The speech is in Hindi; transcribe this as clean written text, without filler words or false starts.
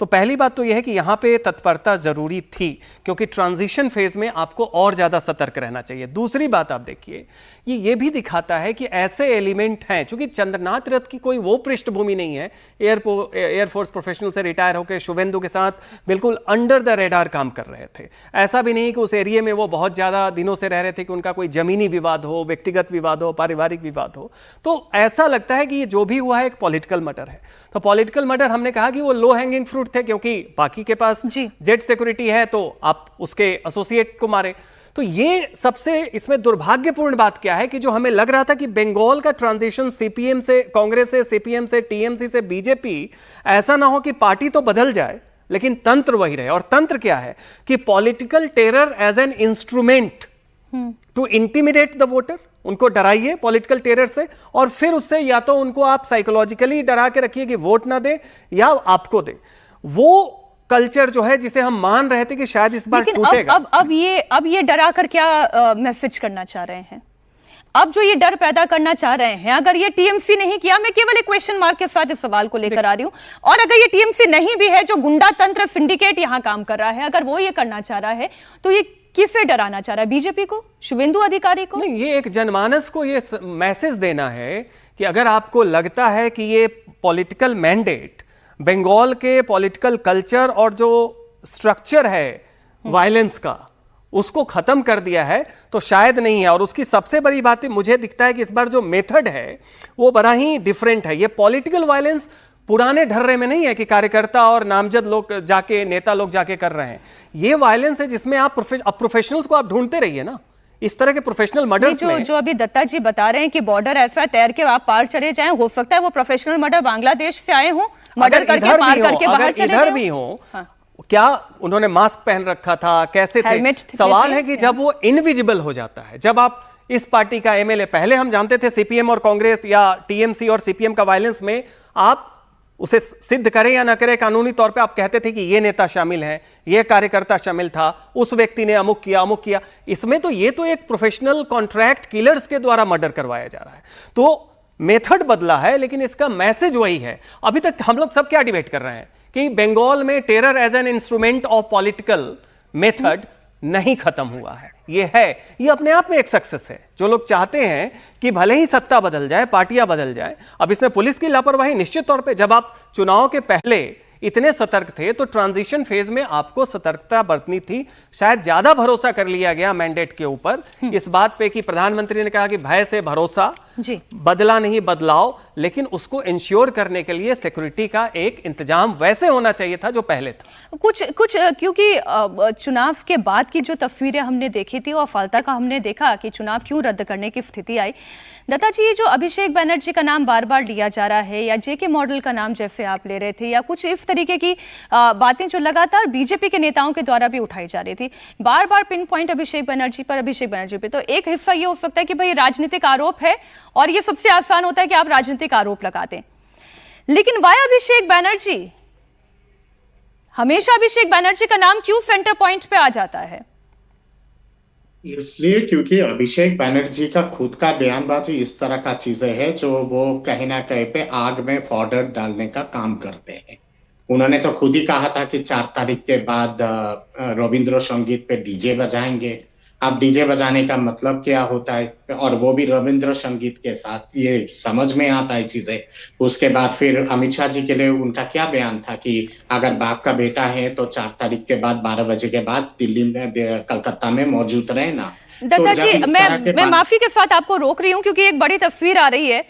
तो पहली बात तो यह है कि यहाँ पे तत्परता जरूरी थी, क्योंकि ट्रांजिशन फेज में आपको और ज्यादा सतर्क रहना चाहिए। दूसरी बात आप देखिए, ये भी दिखाता है कि ऐसे एलिमेंट हैं, क्योंकि चंद्रनाथ रथ की कोई वो पृष्ठभूमि नहीं है, एयरफोर्स प्रोफेशनल से रिटायर होकर शुभेंदु के साथ बिल्कुल अंडर द रेडार काम कर रहे थे। ऐसा भी नहीं कि उस एरिया में वो बहुत ज्यादा दिनों से रह रहे थे कि उनका कोई जमीनी विवाद हो, व्यक्तिगत विवाद हो, पारिवारिक विवाद हो। तो ऐसा लगता है कि ये जो भी हुआ है एक पॉलिटिकल मर्डर है। तो पॉलिटिकल मर्डर हमने कहा कि वो लो हैंगिंग फ्रूट थे, क्योंकि बाकी के पास जेट सिक्योरिटी है तो आप उसके एसोसिएट को मारे। तो ये सबसे इसमें दुर्भाग्यपूर्ण बात क्या है कि जो हमें लग रहा था कि बंगाल का ट्रांजिशन सीपीएम से, कांग्रेस से, सीपीएम से, टीएमसी से बीजेपी, ऐसा ना हो कि पार्टी तो बदल जाए लेकिन तंत्र वही रहे। और तंत्र क्या है कि political terror as an instrument to intimidate the voter, उनको डराइए पॉलिटिकल टेरर से, और फिर उससे या तो उनको आप साइकोलॉजिकली डरा के रखिए कि वोट ना दे या आपको दे। वो कल्चर जो है जिसे हम मान रहे थे कि शायद इस बार टूटेगा। अब ये डरा कर क्या मैसेज करना चाह रहे हैं? अब जो ये डर पैदा करना चाह रहे हैं, अगर ये टीएमसी नहीं किया, मैं केवल एक क्वेश्चन मार्क के साथ इस सवाल को लेकर आ रही हूं, और अगर ये टीएमसी नहीं भी है, जो गुंडा तंत्र सिंडिकेट यहां काम कर रहा है, अगर वो ये करना चाह रहा है, तो ये किसे डराना चाह रहा है? बीजेपी को, शुभेंदु अधिकारी को? नहीं, ये एक जनमानस को ये मैसेज देना है कि अगर आपको लगता है कि ये पॉलिटिकल मैंडेट बंगाल के पॉलिटिकल कल्चर और जो स्ट्रक्चर है वायलेंस का, उसको खत्म कर दिया है, तो शायद नहीं है। और उसकी सबसे बड़ी बात मुझे दिखता है कि इस बार जो मेथड है वो बड़ा ही डिफरेंट है। ये पॉलिटिकल वायलेंस पुराने ढर्रे में नहीं है कि कार्यकर्ता और नामजद लोग जाके, नेता लोग जाके कर रहे हैं। ये वायलेंस है जिसमें आप प्रोफेशनल्स को आप ढूंढते रहिए ना, इस तरह के प्रोफेशनल मर्डर्स में। जो अभी दत्ता जी बता रहे हैं कि बॉर्डर ऐसा तैर के आप पार चले जाएं, हो सकता है वो प्रोफेशनल मर्डर बांग्लादेश से आए हों, मर्डर करके पार करके बाहर चले गए, इधर भी हो। क्या उन्होंने मास्क पहन रखा था, कैसे थे? सवाल है कि जब वो इनविजिबल हो जाता है, जब आप इस पार्टी का एमएलए, पहले हम जानते थे सीपीएम और कांग्रेस या टीएमसी और सीपीएम का वायलेंस में, आप उसे सिद्ध करें या ना करें, कानूनी तौर पे आप कहते थे कि ये नेता शामिल है, ये कार्यकर्ता शामिल था, उस व्यक्ति ने अमुक किया, अमुक किया। इसमें तो ये तो एक प्रोफेशनल कॉन्ट्रैक्ट किलर्स के द्वारा मर्डर करवाया जा रहा है। तो मेथड बदला है लेकिन इसका मैसेज वही है। अभी तक हम लोग सब क्या डिबेट कर रहे हैं कि बंगाल में terror as an instrument of political method नहीं खत्म हुआ है। ये है, ये अपने आप में एक सक्सेस है। जो लोग चाहते हैं कि भले ही सत्ता बदल जाए, पार्टियां बदल जाए, अब इसमें पुलिस की लापरवाही निश्चित तौर पे, जब आप चुनाव के पहले इतने सतर्क थे तो ट्रांजिशन फेज में आपको सतर्कता बरतनी थी। शायद ज्यादा भरोसा कर लिया गया मैंडेट के ऊपर, इस बात पे कि प्रधानमंत्री ने कहा कि भय से भरोसा, बदला नहीं बदलाव, लेकिन उसको इंश्योर करने के लिए सिक्योरिटी का एक इंतजाम वैसे होना चाहिए था जो पहले था। कुछ क्योंकि चुनाव के बाद की जो तस्वीरें हमने देखी थी और फालता का हमने देखा कि चुनाव क्यों रद्द करने की स्थिति आई। दत्ता जी, ये जो अभिषेक बनर्जी का नाम बार बार लिया जा रहा है, या जेके मॉडल का नाम जैसे आप ले रहे थे, या कुछ इस तरीके की बातें जो लगातार बीजेपी के नेताओं के द्वारा भी उठाई जा रही थी, बार बार पिन पॉइंट अभिषेक बनर्जी पर, तो एक हिस्सा ये हो सकता है कि भाई राजनीतिक आरोप है और ये सबसे आसान होता है कि आप राजनीतिक आरोप लगा दें, लेकिन वाया अभिषेक बनर्जी, हमेशा अभिषेक बनर्जी का नाम क्यों सेंटर पॉइंट पे आ जाता है? इसलिए क्योंकि अभिषेक बनर्जी का खुद का बयानबाजी इस तरह का चीजें है जो वो कहीं ना कहीं पे आग में पाउडर डालने का काम करते हैं। उन्होंने तो खुद ही कहा था कि 4 तारीख के बाद रविंद्र संगीत पे डीजे बजाएंगे। अब डीजे बजाने का मतलब क्या होता है, और वो भी रविंद्र संगीत के साथ, ये समझ में आता है चीजें। उसके बाद फिर अमित शाह जी के लिए उनका क्या बयान था कि अगर बाप का बेटा है तो 4 तारीख के बाद 12 बजे के बाद दिल्ली में, कलकत्ता में मौजूद रहना। दत्ता जी, मैं माफी के साथ आपको रोक रही हूं क्योंकि एक बड़ी तस्वीर आ रही है